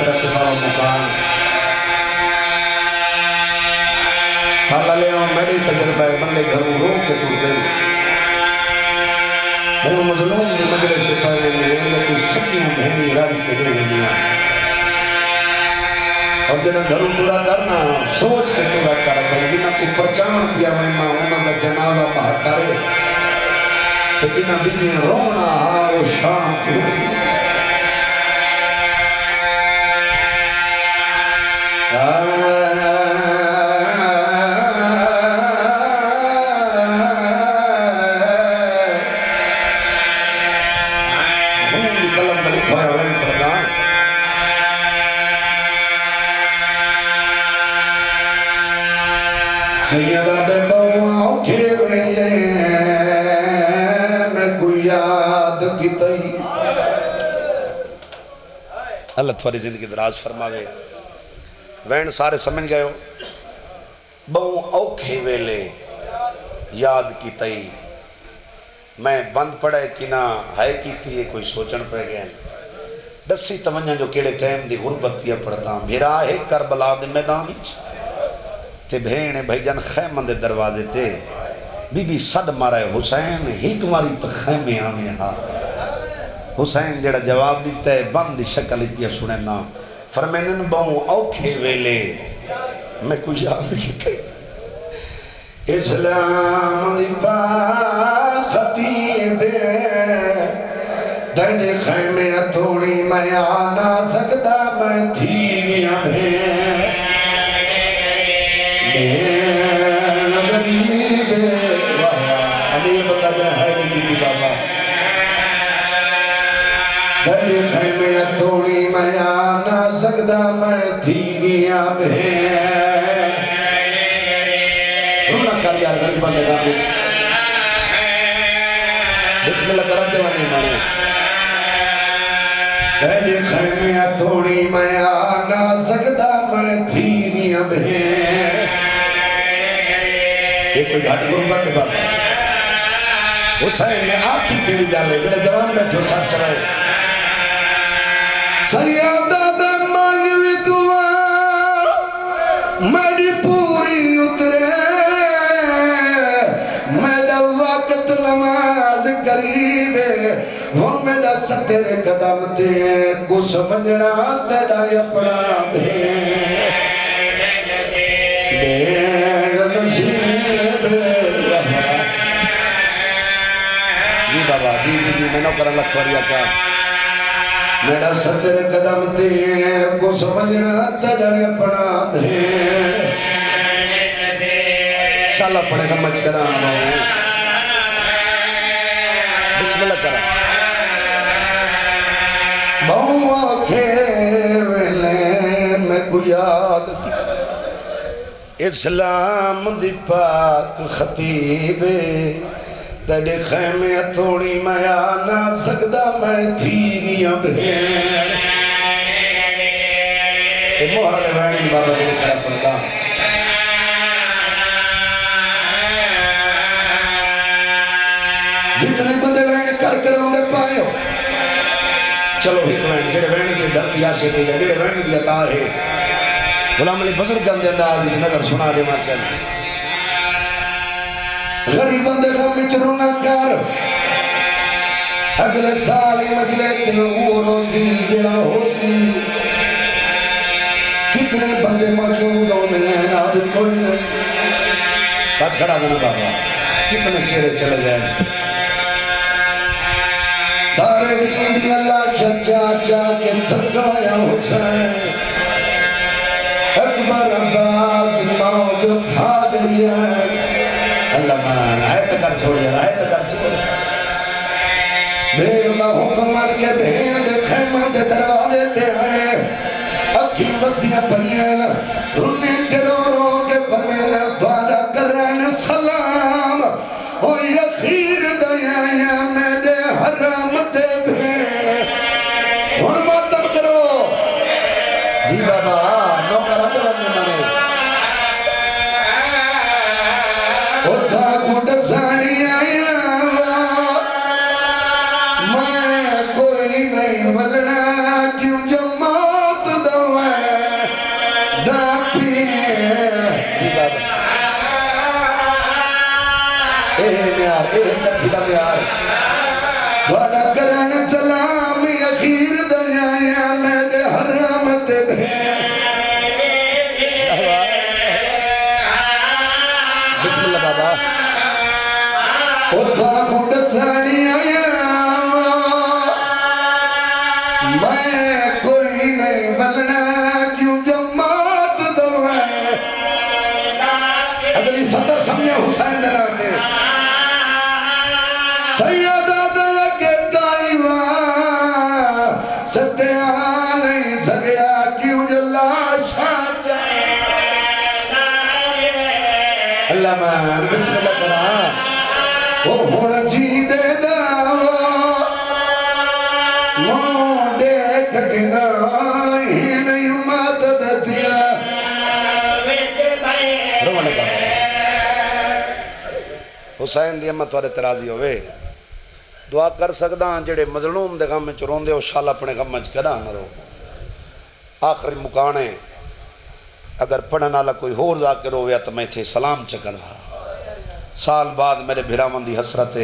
حسرت بارو مکان تھالا لے آؤں میری تجربہ ہے بندے گھروں رو کے ٹوٹ گئی میں وہ مظلوم دی مجلس کے پہلے میں لیکن سکیاں بہنی رب کے دے دنیا اور جنہ گھروں ٹوڑا کرنا سوچ کے ٹوڑا کر گئی جنہ کو پرچان کیا میں ماں انہوں نے جنازہ بہترے تو جنہ بھی رونا ہاں وہ شام کی ہوئی سیدہ دے بہواں کھیوے لے میں کو یاد کی تئی اللہ تھوڑی زندگی دراز فرماوے وین سارے سمجھ گئے ہو بہواں اوکھے ویلے یاد کی تئی میں بند پڑے کی نہ ہے کی تھی یہ کوئی سوچن پہ گئے دسی تونجہ جو کیڑے ٹائم دی غربت پیا پڑتا بھیرا ہے کربلا دے میدان ہی تے بھینے بھائی جان خیمن دے دروازے تے بی بی صد مارے حسین ہیک ماری تو خیمے آنے ہاں حسین جڑا جواب دیتا ہے بند شکل پیا سننا فرمینن بہوں اوکھے ویلے میں کچھ یاد کیتا ہے اسلام دی پاک خطیب دن خیمے تھوڑی میں آنا سکتا میں تھی گیا بھیڑ غریب امیر بندہ جائے ہے نہیں کی بابا دھڑی خیمے تھوڑی میں آنا سکتا میں تھی گیا بھیڑ رونا کر یار غریب بندے گا دے بسم اللہ کرن جوانے مانے دھڑی خیمے تھوڑی میں آنا سکتا میں تھی گیا بھیڑ یہ کوئی گھاٹ غربت ہے بابا حسین نے آنکھی کیڑی ڈالے جڑے جوان بیٹھے ہو ساتھ چلائے سیادہ دے مانگوی دعا میری پوری اترے میرا وقت نماز قریب ہے وہ میرا ستر قدم دے کو سمجھنا تیرا اپنا بھیڑ نصیب جی بابا جی جی جی میں نو کر اللہ کھوڑیا کا میرا ستر قدم تے کو سمجھنا تیرا اپنا بھیڑ شاءاللہ پڑھے گا مجھ کرا بسم اللہ کرا بہوا کھیوے میں کو یاد کی اسلام دی پاک خطیب تیرے خیمے تھوڑی میں آنا سکتا میں تھی گیا بھیڑ یہ محرل وینی بابا جی کہا پڑھتا جتنے بندے وین کر ہوندے پائے ہو چلو ایک وین جڑے وین دی دردی آشے گئی ہے جڑے وین دی عطا ہے غلام علی بزرگ اندے انداز اس نظر سنا دے مارشل غریب اندے غم چرونا کر اگلے سالی مجلے تے وہ روزی جڑا ہو سی کتنے بندے موجود ہونے ہیں آج کوئی نہیں سچ کھڑا دینا بابا کتنے چہرے چلے گئے سارے نیندی اللہ چچا چا کے تھکایا حسین اکبر عباس کی موت کھا گئی ہے اللہ مان آیت کر چھوڑیا آیت کر چھوڑیا بھیڑ کا حکم مان کے بھیڑ دے خیمہ دے دروازے تے آئے اکھی بستیاں پہیاں رونے کے رو رو کے پرمینا دوارا کرن سلام او یخیر دیاں میرے حرام تے بھیڑ ہن ماتم کرو جی بابا نو کرا دے ورنے مانے اتھا گھٹ سانی آیا میں کوئی نہیں ولنا کیوں جو موت دا میار اے کتھی دا میار دوڑا کرن سلامی اخیر دنیا میں دے حرامت بسم اللہ بابا اتھا گھڑ سانی آیا میں کوئی نہیں بلنا کیوں جماعت دوائے اگلی سطح سمجھے حسین دلاتے سیدہ دیا کے تائیوان ستیا نہیں سکیا کیوں جلا شاچا اللہ مان بسم اللہ کرا وہ ہونا جی دے داو مون دیکھ گنائی نہیں ماتد دیا رونے کا حسین دی امت والے ترازی ہوئے دعا کر سکتا ہاں جڑے مظلوم دے غم میں چرون دے او شال اپنے غم میں چکڑا نہ رو آخری مکانے اگر پڑھنا لگا کوئی ہور ذاکر ہویا تو میں تھے سلام چکر رہا سال بعد میرے بھراون دی حسرت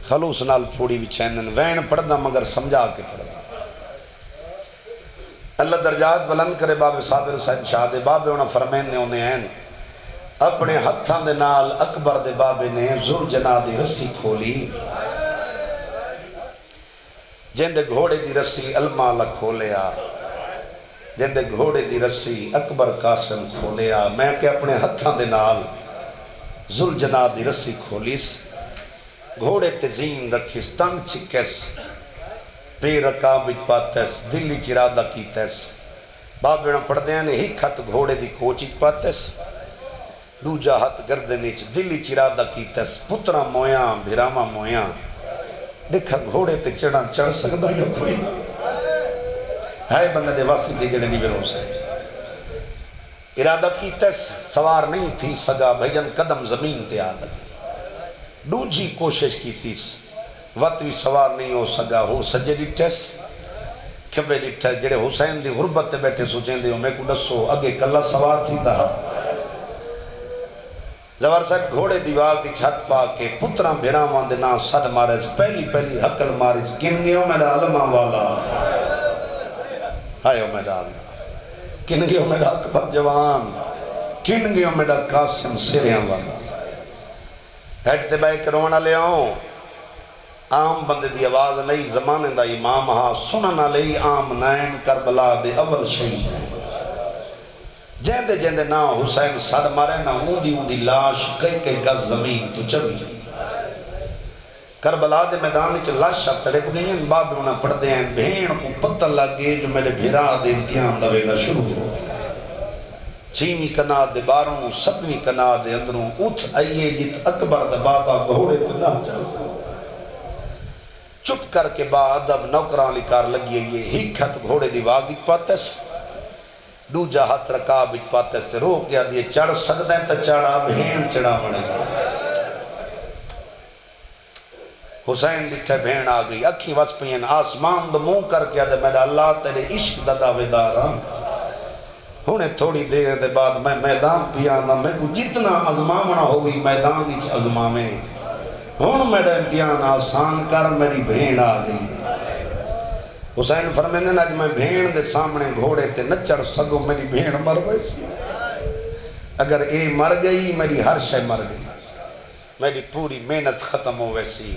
خلوص نال پھوڑی بھی چینن وین پڑھنا مگر سمجھا کے پڑھنا اللہ درجات بلند کرے باب صابر حسین شاہ دے بابے انہاں فرمین نے انہیں ہیں اپنے ہتھاں دے نال اکبر دے بابے نے ذل جنا دی رسی کھولی جندے گھوڑے دی رسی المالا کھولیا جندے گھوڑے دی رسی اکبر قاسم کھولیا میں کہ اپنے ہتھاں دے نال ذل جنا دی رسی کھولیس گھوڑے تزین رکھیس تنگ چکیس پیر رکابج پاتیس دلی چرادہ کیتیس بابینا پڑھ دیا نے ہی کھت گھوڑے دی کوچیج پاتیس دوجہ ہاتھ گردے نیچ دلی چرادہ کیتیس پترہ مویاں بھراما مویاں دکھا گھوڑے تے چڑھ سکتا یا کوئی ہے بندہ دے واسی جے جڑے نہیں بیرو سے ارادہ کیتیس سوار نہیں تھی سگا بھجن قدم زمین تے آدھا دوجی کوشش کی تیس وقت بھی سوار نہیں ہو سگا ہو سجے ڈٹھس کھبے ڈٹھس جڑے حسین دی غربت تے بیٹھے سوچیں دے میں کو ڈسو اگے کلا سوار تھی دہا زوار صاحب گھوڑے دیوار کی چھت پا کے پترہ بھیرامان دے نام سڑ مارے پہلی حقل مارے کن گیوں میرا علمہ والا آئیو میرا اللہ کن گیوں میرا اکبر جوان کن گیوں میرا قاسم سیریاں والا ہیٹتے بھائی کرونا لے آؤں عام بندے دی آواز لئی زمانے دا امام ہاں سننا لئی عام نائن کربلا دے اول شہید ہیں جیندے جیندے نا حسین سڑ مارے نا اوندی لاش کئی گز زمین تو چوی کربلا دے میدان چ لاشا تڑپ گئی ہیں بابے انہاں پڑھ دے ہیں بھین کو پتہ لگ گئے جو میرے بھیرا دے امتحان دا ویلا شروع ہو چیمی کنا دے باروں ستویں کنا دے اندروں اٹھ آئیے جت اکبر دا بابا گھوڑے تے نہ چل سکتا چپ کر کے بعد اب نوکران لکار لگی ہے ہی کھت گھوڑے دی واگی پاتس دو جا ہاتھ رکا بچ پاتس تے روک گیا دیئے چڑھ سکتا ہے تا چڑھا بھین چڑھا مڑے گا حسین لٹھے بھین آ گئی اکھی وس پہین آسمان دو منہ کر کے دے میرا اللہ تیرے عشق دا دعویدارا ہونے تھوڑی دیر دے بعد میں میدان پیانا میں کو جتنا ازمامنا ہوئی میدان اچھ ازمامیں ہون میرا امتحان آسان کر میری بھین آ گئی حسین فرمینے نا کہ میں بھین دے سامنے گھوڑے تے نہ چڑھ سکوں میری بھین مر ویسی اگر اے مر گئی میری ہر شے مر گئی میری پوری محنت ختم ہو ویسی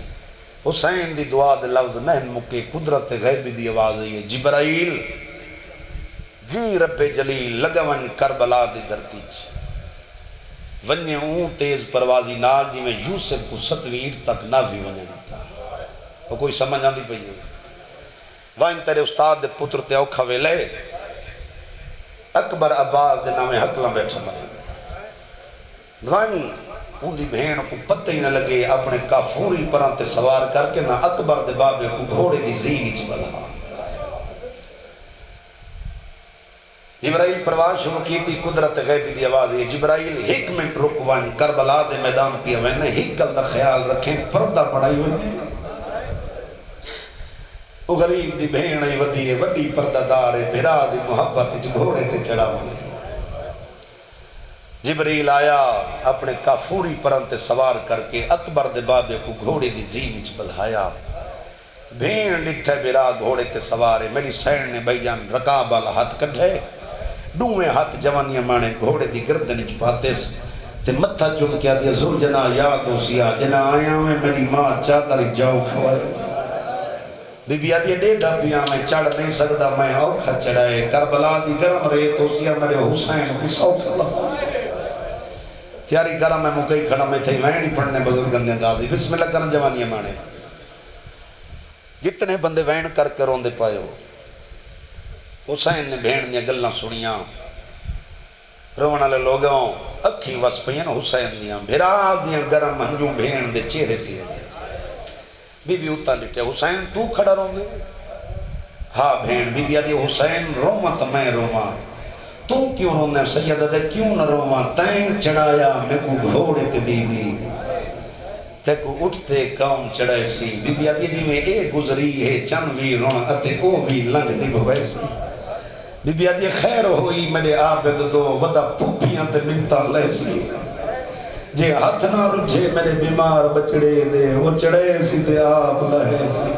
حسین دی دعا دے لفظ نہن مکے قدرت غیبی دی آواز ہے جبرائیل جی رب جلیل لگون کربلا دی دھرتی چ ونجے اون تیز پروازی نال جی میں یوسف کو 7ویں اینٹ تک نہ بھی ونجے دیتا وہ کوئی سمجھ آندی پئی ہے وائن تیرے استاد دے پتر تے اوکھا ویلے اکبر عباس دے نامے حقلاں بیٹھا مرے وائن ان دی بہن کو پتہ ہی نہ لگے اپنے کافوری پران تے سوار کر کے نہ اکبر دے بابے کو گھوڑے دی زینی چ بلا جبرائیل پرواز شروع کی تھی قدرت غیبی دی آواز ہے جبرائیل ایک منٹ رکوان کربلا دے میدان پی ہوئے نے ایک گل دا خیال رکھیں پردہ پڑھائی ہوئے وہ غریب دی بہن ای ودی ہے وڈی پردہ دار ہے بھرا دی محبت وچ گھوڑے تے چڑھا ہوئے جبریل آیا اپنے کافوری پرن تے سوار کر کے اکبر دے بابے کو گھوڑے دی زین وچ بدھایا. بھین ڈٹھے برا گھوڑے تے سوارے. میری سین نے بھائی جان رکاب والا ہاتھ کڈھے ڈویں ہاتھ جوانیاں مانے گھوڑے دی گردن وچ پاتے تے متھا چوم کے دیا زل جنا یاد ہو سیا جنا آیا میں میری ماں چادر جاؤ کھوائے. بی بی آدھی ڈیڑھا پیا میں چڑھ نہیں سکتا میں اوکھا چڑھائے. کربلا دی گرم ریت ہو سیا میرے حسین کو سوکھا لگا. تیاری کرا میں مکئی کھڑا میں تھے وینی پڑھنے بزرگن دے اندازی بسم اللہ کرن جوانیاں مانے. جتنے بندے وین کر کے روندے پائے ہو. حسین نے بھین دیا گلنا سنیاں رونا لے لوگوں اکھی وس پہین حسین دیا بھرا دیا گرم ہنجوں بھین دے چہرے تھی. بی بی اتنا لٹے حسین تو کھڑا روندے. ہاں بھین بی بی آدھی حسین روما تا میں روما تو کیوں روندے سیدہ دے کیوں نہ روما تین چڑھایا میں کو گھوڑے تے بی بی تے کو اٹھتے کام چڑھائے سی. بی بی آدھی جی میں اے گزری ہے چن بھی رونا اتے او بھی لنگ نبھوائے سی. بی بی آدھی خیر ہوئی میرے آبد دو ودا پھوپیاں تے منتا لے سی. جے ہاتھ نہ رجھے میرے بیمار بچڑے دے وہ چڑھے سی تے آپ لہے سی.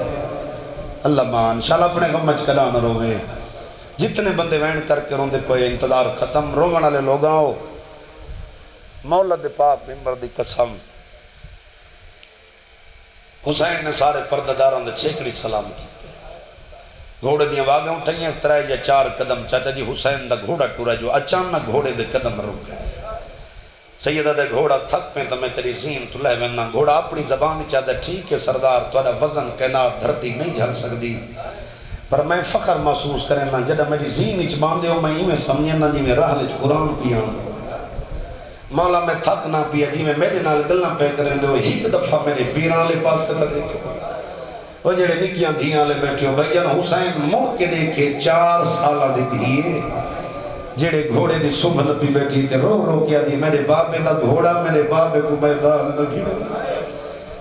اللہ مان شاء اللہ اپنے غمج کلا نہ روے. جتنے بندے وین کر کے روندے پئے انتظار ختم. رومن والے لوگ آؤ مولا دے پاک ممبر دی قسم حسین نے سارے پرداداران دے چھیکڑی سلام کی. گھوڑے دیاں واگاں اٹھائیں اس طرح یا 4 قدم. چاچا جی حسین دا گھوڑا ٹورا جو اچانک گھوڑے دے قدم رک گئے. سیدہ دے گھوڑا تھک پہ تمہیں تیری زین تو لے وینا. گھوڑا اپنی زبان چاہتا ٹھیک ہے سردار تو وزن کائنات دھرتی نہیں جھل سکتی پر میں فخر محسوس کریں نا جدہ میری زین اچ باندھے ہو میں ہی میں سمجھیں نا جی میں راہ لچ قرآن پیاں مولا میں تھک نہ پیا جی میں میرے نال گلنا پہ کریں دے ہو ایک دفعہ میرے پیران لے پاس کرتا دیکھو وہ جڑے نکیاں دھیاں لے بیٹھے ہو بھائی جان حسین مڑ کے دیکھے 4 سالہ دی دھیے جڑے گھوڑے دی صبح نپی بیٹھی تھے رو رو کیا دی میرے باپے دا گھوڑا میرے باپے کو میدان لگی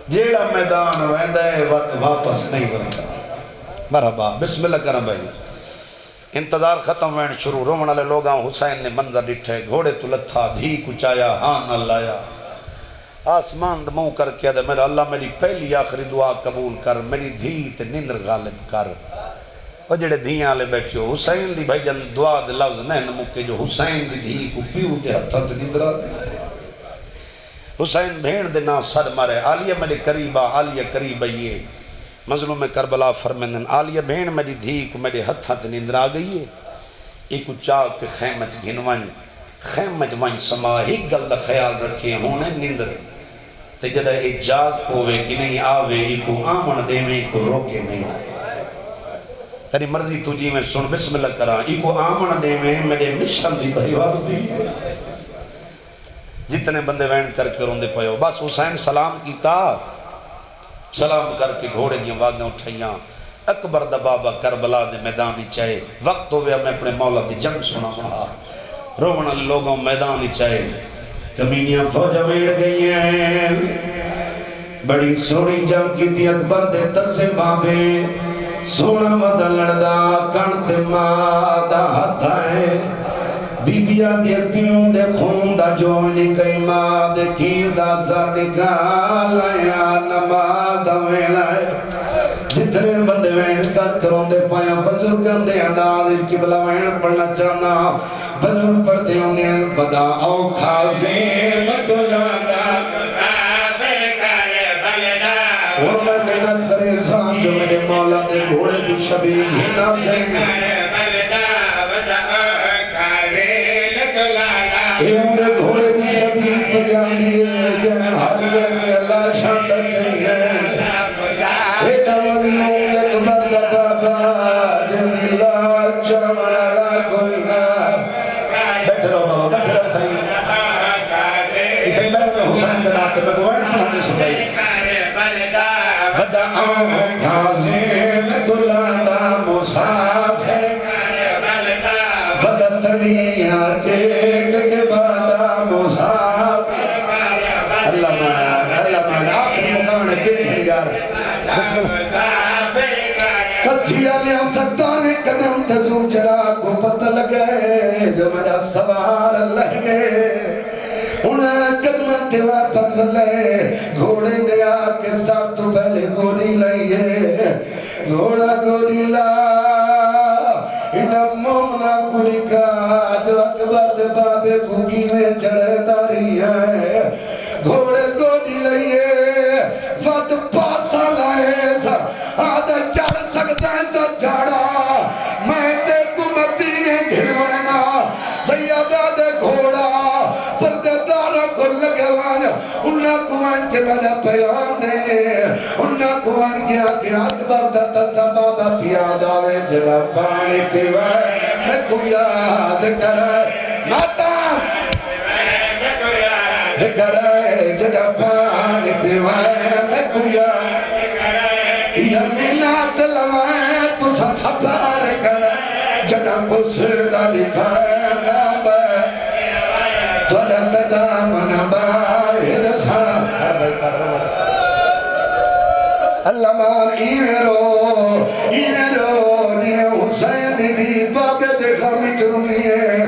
جیڑا میدان ویندہ ہے واپس نہیں بنتا. مرحبا بسم اللہ کرم بھائی. انتظار ختم وین شروع. رومن والے لوگاں حسین نے منظر ڈٹھے گھوڑے تو لتھا دھی کچایا ہاں نہ لایا آسمان دموں کر کے دے میرا اللہ میری پہلی آخری دعا قبول کر میری دھی تے نندر غالب کر. وہ جڑے دھیاں لے بیٹھے ہو حسین دی بھائی جن دعا دے لفظ نہیں مکے جو حسین دی دھی کو پیو دے ہتھاں تے نندر آ حسین بھین دے نا سر مارے عالیہ میرے قریبا عالیہ قریب یہ مظلوم کربلا فرمیندن عالیہ بھین میری دھی کو میرے ہتھاں تے نندر آ گئی ہے. ایک چاک کے خیمت گھنوائن خیمت وائن سما ہی گل دا خیال رکھے ہونے نندر تے جدہ ایک جاگ پوے کی نہیں آوے ایکو آمن دے میں ایکو روکے نہیں تیری مرضی تجھی میں سن بسم اللہ کرا ایکو آمن دے میں میرے مشن دی بھائیوار دی. جتنے بندے وین کر کے روندے پئے ہو بس حسین سلام کیتا سلام کر کے گھوڑے دیاں واگیں اٹھائیاں اکبر دا بابا کربلا دے میدانی چاہے وقت ہویا میں اپنے مولا دی جنگ سنا مہا رومن لوگوں میدانی چاہے کمینیاں فوجہ میڑ گئی ہیں بڑی سوڑی جنگ کی تھی اکبر دے تر سے بابے سونا مدہ لڑدا کانتے مادہ ہاتھا ہے بی بیا دے پیوں دے خون دا جوڑی کئی ماں دے کی دا سر نکال آیا نماز ویلا ہے. جتنے بندے وین کر کروں دے پایا بزرگان دے انداز قبلہ وین پڑھنا چاہنا بزرگ پڑھتے ہوں دے بدا او کھاوے مطلعہ مسافر کرے بلدہ اور میں محنت کرے انسان جو میرے مولا دے گھوڑے دی شبیر ہینا جائیں اے عمر گھوڑے دی شبیر پجان دیئے جن ہر میں اللہ شانتا چاہیے اے دمدنوں اکبر دا بابا جن اللہ چمالا کوئی نہ بیٹھ رہو بابا بیٹھ رہو تھیں اتنی میں حسین دے ناتے میں گوائن پڑھانے سنائی ودعاؤں کھازین دلانا مسافر ودتلیاں چیک کے بادا مسافر اللہ مان آخری مکان پھر بھڑیار بسم اللہ کچھی آلیاں سکتانے قدم تزو جرا کو پتہ لگے جو میرا سوار اللہ گئے قدمت واپس لے گھوڑے نے آ کے سب تو پہلے گوڑی لائیے گھوڑا گوڑی لا انہا مومنا کڑی کا جو اکبر دے بابے بھوگی میں چڑھے داری ہے گھوڑے گوڑی لائیے فت پاسا لائے سا آدھا چڑھ سکتا ہے تو چڑھا میں تے کمتی نے گھلوانا سیادہ دے گھوڑا پردے دارا کو لگے وانا انہا کوان کے مدہ پیام نے انہا کوان کیا کہ اکبر دا سبابا پیادا وے جڑا پانی پیوائے میں کو یاد کرائے ماتا میں کرائے جڑا پانی پیوائے میں کو یاد کرائے یا منات لوائے تو سا سبار کرائے جڑا کس دا لکھائے نابے توڑا قدام نبائے رسا اللہ مان ایمیرو جنہیں حسین دی بابے دیکھا میں چرمی ہے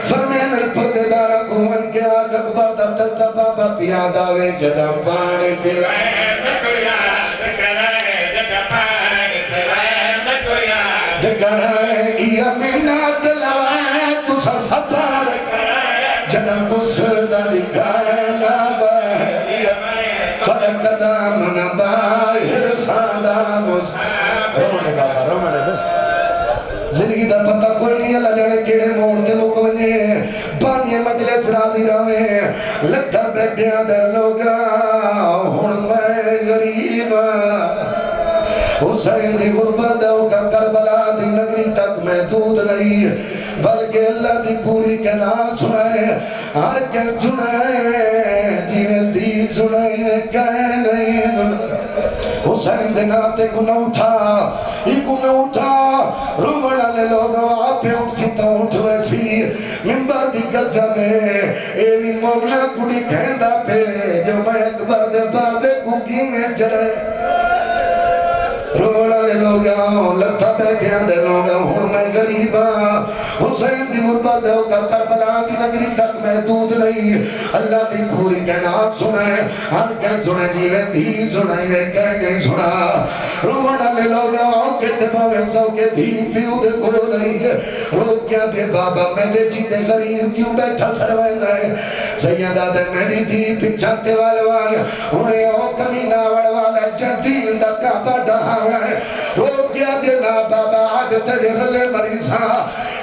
فرمین الپردے دارا کوہن کے آگ اکبر دا تسا بابا پیادا وے جڑا پانی پلائے میں کو یاد کرائے جڑا پانی پلائے میں کو یاد کرائے یا منات لوائے تو سا سپار کرائے جڑا کس دا لکھائے نابے توڑا قدام نبائے رومانے بابا رومانے بس زندگی دا پتہ کوئی نہیں اللہ جانے کیڑے موڑتے مکونے بانیے مجلس راضی راوے لگتا بیٹھیاں دے لوگا ہون میں غریب حسین دی غربت کا کربلا دی نگری تک محدود نہیں بلکہ اللہ دی پوری کلام سنائے ہر کل سنائے جنہیں دی سنائے کہے نہیں سنائے حسین دے ناتے کو نہ اٹھا رومڑا لے لوگا آپ پہ اٹھتی تا اٹھ ویسی ممبر دی گزہ میں ایوی مومنا کڑی کہندہ پہ جو میں اکبر دے بابے کوکی میں چلے روڑا لے لوگا لتھا بیٹھیاں دے لوگا ہون میں غریبا حسین دی غربت دے کا کربلا دی نگری تک محدود نہیں اللہ دی پوری کائنات سنائے ہر کہن سنے جیویں دھی سنائے میں کہن نہیں سنا روڑا لے لوگا کہتے پاویں سو کے دھی پیو دے کو نہیں رو کیا دے بابا میں دے جی دے غریب کیوں بیٹھا سروائے دائے سیدہ دے میری دھی پچھاتے والوان انہیں او کمینہ وڑوالا جدین دا کعبہ ڈہا رو کیا دینا بابا آج تیرے رلے مریضا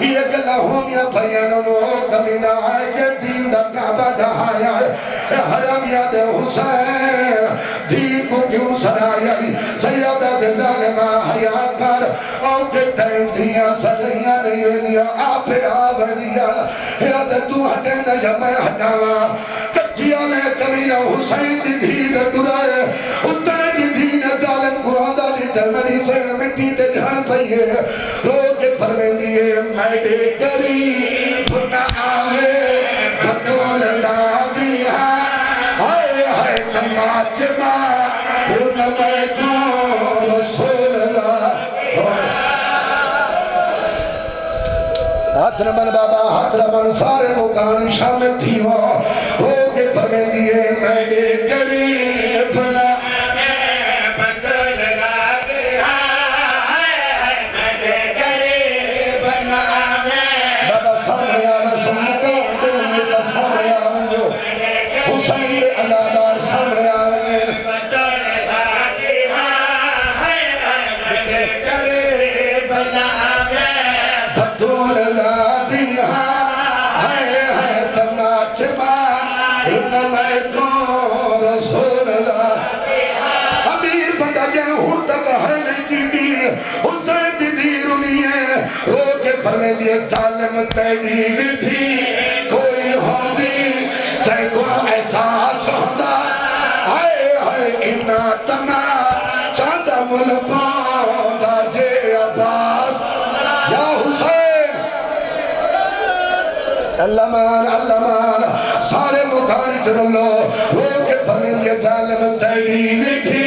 یہ گلہ ہونیا بھائیانوں نو کمینہ آئے کہ دین دا کعبہ ڈھایا اے حرم یاد حسین دی کو کیوں سرایا سیادہ دے ظالمہ حیاء کر او کے ٹائم دیا سجیاں نہیں ویدیا آپ آوے دیا یاد تو ہٹے نہ یا میں ہٹاوا کچھیا لے کمینہ حسین دی دھیر ڈرائے حسین دی دھیر ظالم کو آدھا میری سر مٹی تے جھڑ پئیے رو کے پروین دیئے میں دے کری بھنا آوے بھتول زادیہ آئے آئے تماچ ماں بھنا میں کو رسول اللہ ہاتھ نمن بابا ہاتھ نمن سارے مکانی شامل تھی رو کے پروین دیئے میں دے کری بھنا فرمین دی ایک ظالم تیڑی بھی تھی کوئی ہوندی تے کو احساس ہوندا آئے آئے انہا تمہ چاندہ ملکوں دا جے عباس یا حسین اللہ مان سارے مکانی چرلو رو کے فرمین دی ایک ظالم تیڑی بھی تھی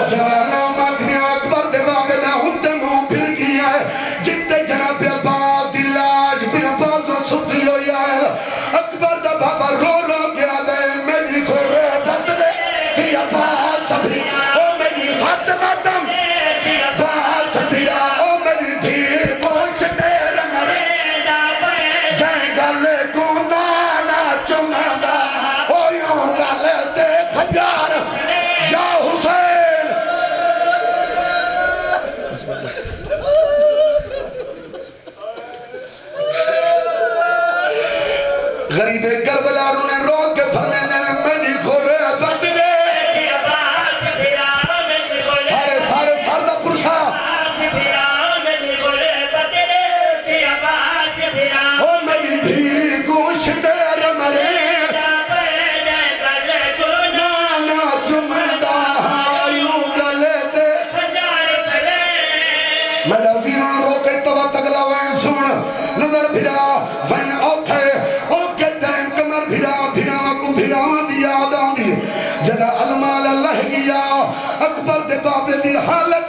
جوانوں غریب کربلا نے رو کے فرمیندے نے میری خورے بتنے سارے سارے سردہ پرشا او میری دھی گوش دیر مرے نانا چمدہ یوں گلے دے میرا ویران رو کے تو تگلا وین سن نظر بھرا وین اوکے ٹائم کمر بھرا کو بھرا دی یاد آن دی جدا المال اللہ گیا اکبر دے بابے دی حالت